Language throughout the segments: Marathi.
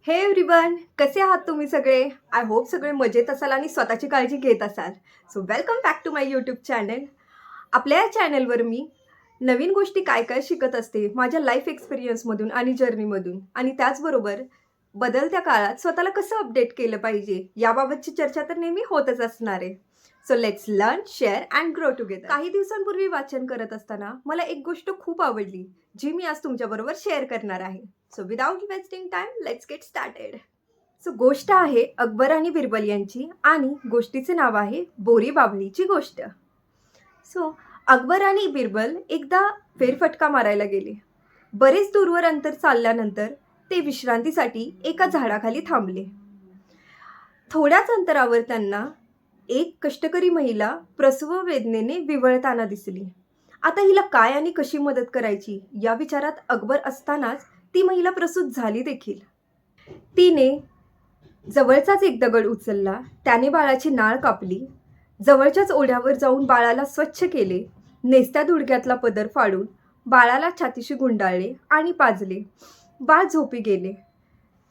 हे एव्हरीवन, कसे आहात तुम्ही सगळे? आय होप सगळे मजेत असाल आणि स्वतःची काळजी घेत असाल. So welcome back to my YouTube channel. आपल्या या चॅनलवर मी नवीन गोष्टी काय काय शिकत असते माझ्या लाईफ एक्सपिरियन्समधून आणि जर्नीमधून, आणि त्याचबरोबर बदलत्या काळात स्वतःला कसं अपडेट केलं पाहिजे याबाबतची चर्चा तर नेहमी होतच असणार आहे. So let's learn, share and grow together. काही दिवसांपूर्वी वाचन करत असताना मला एक गोष्ट खूप आवडली, जी मी आज तुमच्याबरोबर शेअर करणार आहे. So without wasting time, let's get started. So गोष्ट आहे अकबर आणि बिरबल यांची, आणि गोष्टीचे नाव आहे बोरी बाबळीची गोष्ट. सो अकबर आणि बिरबल एकदा फेरफटका मारायला गेले. बरेच दूरवर अंतर चालल्यानंतर ते विश्रांतीसाठी एका झाडाखाली थांबले. थोड्याच अंतरावर त्यांना एक कष्टकरी महिला प्रसव वेदनेने विव्हळताना दिसली. आता हिला काय आणि कशी मदत करायची या विचारात अकबर असतानाच ती महिला प्रसूत झाली देखील. तिने जवळचाच एक दगड उचलला, त्याने बाळाची नाळ कापली, जवळच्याच ओढ्यावर जाऊन बाळाला स्वच्छ केले, नेसत्या धुडक्यातला पदर फाडून बाळाला छातीशी गुंडाळले आणि पाजले. बाळ झोपी गेले.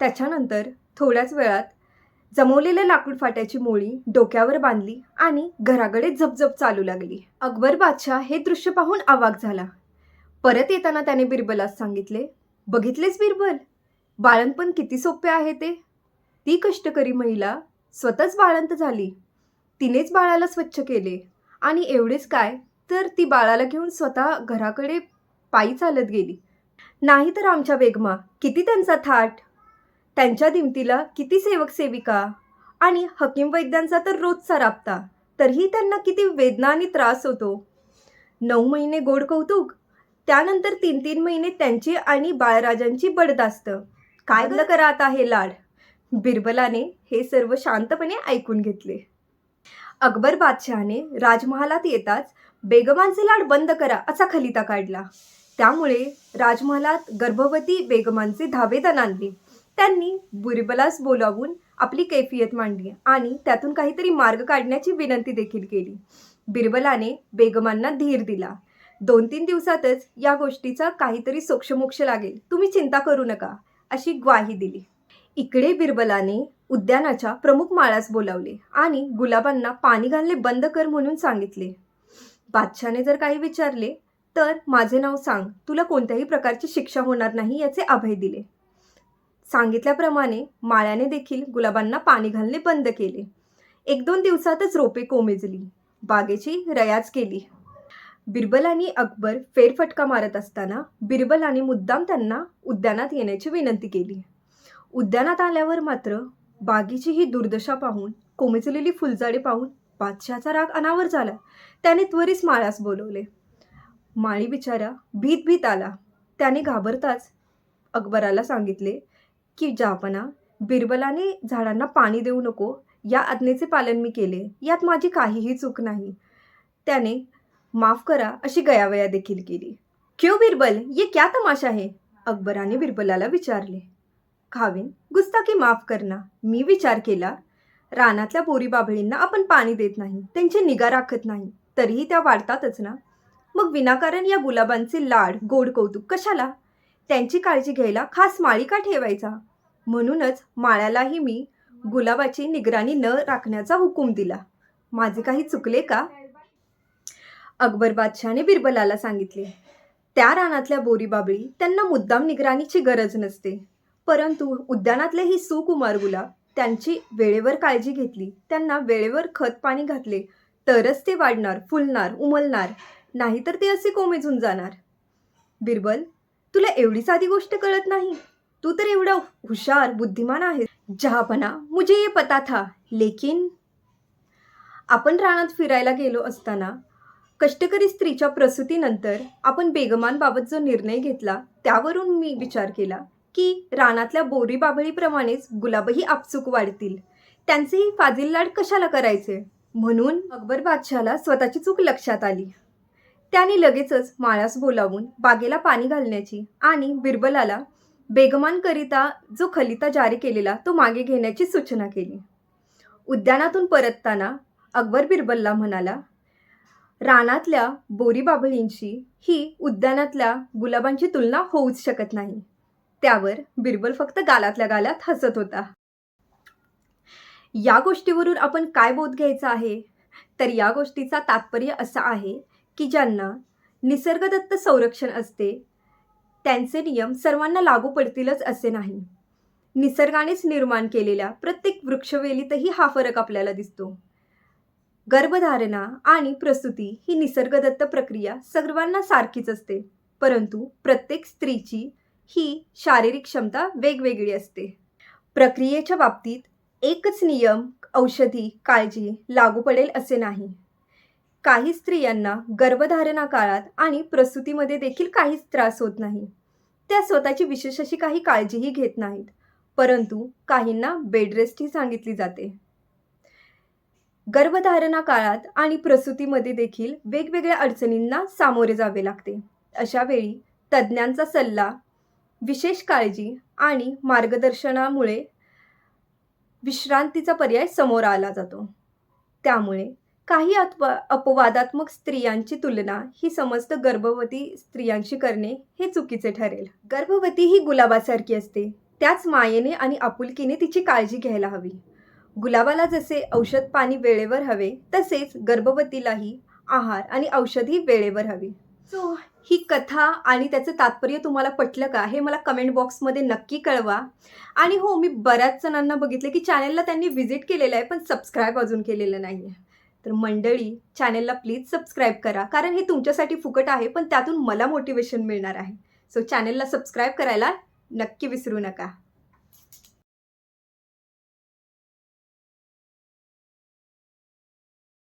त्याच्यानंतर थोड्याच वेळात जमवलेल्या लाकूड फाट्याची मोळी डोक्यावर बांधली आणि घराकडे झपझप चालू लागली. अकबर बादशाह हे दृश्य पाहून अवाक झाला. परत येताना त्याने बिरबलास सांगितले, बघितलेस बिरबल, बाळंतपण किती सोपे आहे ते. ती कष्टकरी महिला स्वतःच बाळंत झाली, तिनेच बाळाला स्वच्छ केले, आणि एवढेच काय तर ती बाळाला घेऊन स्वतः घराकडे पायी चालत गेली. नाहीतर आमच्या बेगमा, किती त्यांचा थाट, त्यांच्या दिमतीला किती सेवक सेविका आणि हकीम वैद्यांचा तर रोजचा राबता, तरीही त्यांना किती वेदना आणि त्रास होतो. 9 महिने गोड कौतुक, त्यानंतर 3-3 महिने त्यांची आणि बाळराजांची बडदास्त. काय बंद करा आता हे लाड. बिरबलाने हे सर्व शांतपणे ऐकून घेतले. अकबर बादशहाने राजमहालात येताच बेगमांचे लाड बंद करा असा खलिता काढला. त्यामुळे राजमहालात गर्भवती बेगमांचे धावेदन आणले. त्यांनी बिरबलास बोलावून आपली कैफियत मांडली आणि त्यातून काहीतरी मार्ग काढण्याची विनंती देखील केली. बिरबलाने बेगमांना धीर दिला. 2-3 दिवसातच या गोष्टीचा काहीतरी सोक्षमोक्ष लागेल, तुम्ही चिंता करू नका, अशी ग्वाही दिली. इकडे बिरबलाने उद्यानाच्या प्रमुख माळास बोलावले आणि गुलाबांना पाणी घालणे बंद कर म्हणून सांगितले. बादशाने जर काही विचारले तर माझे नाव सांग, तुला कोणत्याही प्रकारची शिक्षा होणार नाही याचे अभय दिले. सांगितल्याप्रमाणे माळ्याने देखील गुलाबांना पाणी घालणे बंद केले. 1-2 दिवसातच रोपे कोमेजली, बागेची रयाच केली. बिरबल आणि अकबर फेरफटका मारत असताना बिरबलाने मुद्दाम त्यांना उद्यानात येण्याची विनंती केली. उद्यानात आल्यावर मात्र बागेची ही दुर्दशा पाहून, कोमेजलेली फुलझाडे पाहून बादशहाचा राग अनावर झाला. त्याने त्वरित माळ्यास बोलवले. माळी बिचारा भीत भीत आला. त्याने घाबरताच अकबराला सांगितले की जहापना, बिरबलाने झाडांना पाणी देऊ नको या आज्ञेचे पालन मी केले, यात माझी काहीही चूक नाही. त्याने माफ करा अशी गयावया देखील केली. क्यों बिरबल, ये क्या तमाशा है? अकबराने बिरबलाला विचारले. खावीन, गुस्ताखी माफ करना. मी विचार केला, रानातल्या बोरी बाबळींना आपण पाणी देत नाही, त्यांची निगा राखत नाही, तरीही त्या वाढतातच ना. मग विनाकारण या गुलाबांचे लाड गोड कौतुक कशाला? त्यांची काळजी घ्यायला खास माळी का ठेवायचा? म्हणूनच माळ्यालाही मी गुलाबाची निगराणी न राखण्याचा हुकूम दिला. माझे काही चुकले का? अकबर बादशहाने बिरबलाला सांगितले. त्या रानातल्या बोरी बाबळी त्यांना मुद्दाम निगराणीची गरज नसते, परंतु उद्यानातले ही सुकुमार गुलाब त्यांची वेळेवर काळजी घेतली, त्यांना वेळेवर खत पाणी घातले तरच ते वाढणार, फुलणार, उमलणार, नाहीतर ते असे कोमेजून जाणार. बिरबल, तुला एवढी साधी गोष्ट कळत नाही? तू तर एवढा हुशार बुद्धिमान आहे. जहापना, मुझे ये पता था, लेकिन आपण रानात फिरायला गेलो असताना कष्टकरी स्त्रीच्या प्रसूतीनंतर आपण बेगमांबाबत जो निर्णय घेतला, त्यावरून मी विचार केला की रानातल्या बोरी बाबळीप्रमाणेच गुलाबही आपसूक वाढतील, त्यांचेही फाजील लाड कशाला करायचे. म्हणून अकबर बादशहाला स्वतःची चूक लक्षात आली. त्याने लगेचच माळ्यास बोलावून बागेला पाणी घालण्याची आणि बिरबलाला बेगमांकरिता जो खलिता जारी केलेला तो मागे घेण्याची सूचना केली. उद्यानातून परतताना अकबर बिरबलला म्हणाला, रानातल्या बोरी बाबळींशी ही उद्यानातल्या गुलाबांची तुलना होऊच शकत नाही. त्यावर बिरबल फक्त गालातल्या गालात हसत होता. या गोष्टीवरून आपण काय बोध घ्यायचा आहे? तर या गोष्टीचा तात्पर्य असा आहे की ज्यांना निसर्गदत्त संरक्षण असते त्यांचे नियम सर्वांना लागू पडतीलच असे नाही. निसर्गानेच निर्माण केलेल्या प्रत्येक वृक्षवेलीतही हा फरक आपल्याला दिसतो. गर्भधारणा आणि प्रसूती ही निसर्गदत्त प्रक्रिया सर्वांना सारखीच असते, परंतु प्रत्येक स्त्रीची ही शारीरिक क्षमता वेगवेगळी असते. प्रक्रियेच्या बाबतीत एकच नियम, औषधी, काळजी लागू पडेल असे नाही. काही स्त्रियांना गर्भधारणा काळात आणि प्रसूतीमध्ये देखील काहीच त्रास होत नाही. त्या स्वतःची विशेष अशी काही काळजीही घेत नाहीत, परंतु काहींना बेड रेस्टही सांगितली जाते. गर्भधारणा काळात आणि प्रसूतीमध्ये देखील वेगवेगळ्या अडचणींना सामोरे जावे लागते. अशा वेळी तज्ज्ञांचा सल्ला, विशेष काळजी आणि मार्गदर्शनामुळे विश्रांतीचा पर्याय समोर आला जातो. त्यामुळे काही अपवादात्मक स्त्रियांची तुलना ही समस्त गर्भवती स्त्रियांशी करणे हे चुकीचे ठरेल. गर्भवती ही गुलाबासारखी असते, त्याच मायेने आणि आपुलकीने तिची काळजी घ्यायला हवी. गुलाबाला जसे औषध पाणी वेळेवर हवे, तसेच गर्भवतीलाही आहार आणि औषधही वेळेवर हवी. सो ही कथा आणि त्याचं तात्पर्य तुम्हाला पटलं का हे मला कमेंट बॉक्समध्ये नक्की कळवा. आणि हो, मी बऱ्याच जणांना बघितलं की चॅनलला त्यांनी व्हिजिट केलेलं आहे पण सबस्क्राईब अजून केलेलं नाही आहे. तर मंडळी, चॅनलला प्लीज सबस्क्राईब करा, कारण हे तुमच्यासाठी फुकट आहे पण त्यातून मला मोटिवेशन मिळणार आहे. सो चॅनलला सबस्क्राईब करायला नक्की विसरू नका.